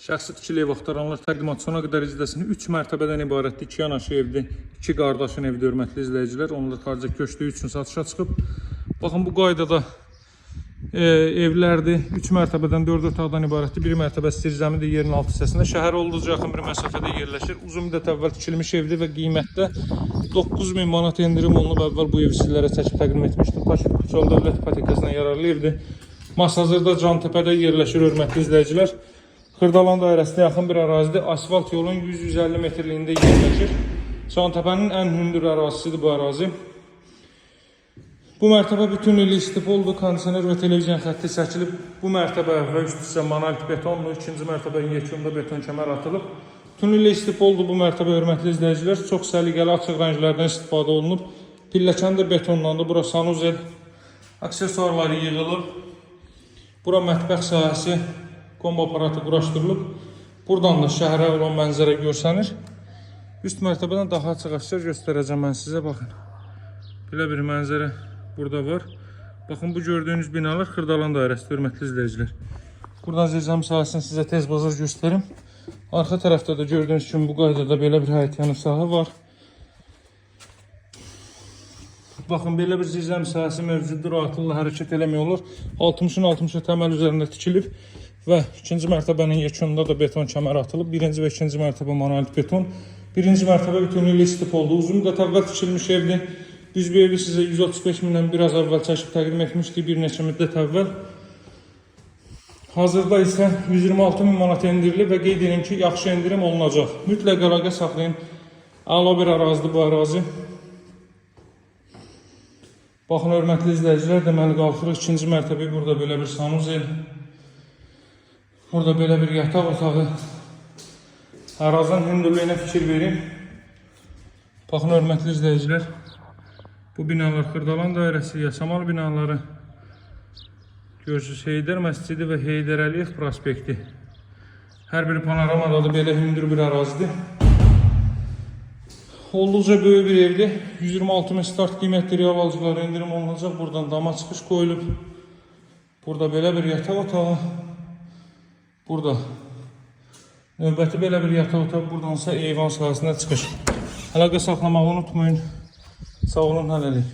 Şəxsi tikili ev axtaranlar təqdimat sona qədər izləsin. 3 mərtəbədən ibarətdir. 2 yanaşı evdir. 2 qardaşın evdir, hörmətli izləyicilər. Onlar xarici köçdüyü üçün satışa çıxıb. Baxın, bu qaydada evlərdir. 3 mərtəbədən 4 otaqdan ibarətdir. 1 mərtəbə zirzəmidir, yerin altı hissəsində. Şəhərə olduqca yaxın bir məsafədə yerləşir. Uzun müddət əvvəl tikilmiş evdir və qiymətdə 9000 manat endirim olunub. Əvvəl bu evi sizlərə çəkib təqdim etmişdim. Paşa Kuçal Dövlət İpotekasına yararlı evdir. Masazırda Cantəpədə yerləşir, hörmətli izləyicilər. Xırdalan dairəsinə yaxın bir ərazidir. Asfalt yolun 100-150 metrliyində yerləşir. Cantəpənin ən hündür ərazisidir bu ərazi. Bu mərtəbə bütünlüklə istipoldur. Kondisioner və televizion xətti çəkilib. Bu mərtəbə və üst hissə monolit betonlu. İkinci mərtəbənin yekununda beton kəmər atılıb. Bütünlüklə istipoldur bu mərtəbə, hörmətli izləyicilər. Çox səliqəli açıq rənglərdən istifadə olunub. Pilləkəndir betonlandı. Bura sanuzel aksesuarları yığılıb. Bura mətbəx sahəsi, kombo aparatı quraşdırılıb. Buradan da şəhərə olan mənzərə görsənir. Üst mərtəbədən daha açıq-aşkar göstərəcəm mən sizə. Baxın, belə bir mənzərə burada var. Baxın, bu gördüyünüz binalar Xırdalan dairəsidir, hörmətli izləyicilər. Buradan zirzəmi sahəsini sizə tez bazar göstərim. Arxa tərəfdə də gördüyünüz kimi bu qaydada belə bir həyətyanı sahə var. Baxın, belə bir zirzəmi sahəsi mövcuddur, rahatlıqla hərəkət eləmək olur. 60-ın 60'a təməl üzərində tikilib və ikinci mərtəbənin yekununda da beton kəmər atılıb. Birinci və ikinci mərtəbə monolit beton. Birinci mərtəbə bütünlüklə istipoldur. Uzun müddət əvvəl tikilmiş evdir. Biz bu evi sizə 135 mindən biraz əvvəl çəkib təqdim etmişdik, bir neçə müddət əvvəl. Hazırda isə 126 min manat endirilib və qeyd edin ki, yaxşı endirim olunacaq. Mütləq əlaqə saxlayın. Əla bir ərazidir bu ərazi. Baxın, hörmətli izləyicilər, deməli qalxırıq ikinci mərtəbə. Burada belə bir sanuzel. Burada belə bir yataq otağı. Ərazinin hündürlüyünə fikir verin. Baxın, hörmətli izləyicilər. Bu binalar Xırdalan dairəsi, Yasamal binaları. Görürsünüz, Heydər məscidi və Heydər Əliyev prospekti. Hər biri panoramadadır, belə hündür bir ərazidir. Olduqca böyük bir evdir. 126 min start qiymətli real alıcılara endirim olunacaq. Buradan dama çıxış qoyulub. Burada belə bir yataq otağı. Burada növbəti belə bir yataq otağı. Buradansa eyvan sahəsinə çıxış. Əlaqə saxlamağı unutmayın. Sağ olun, hələlik.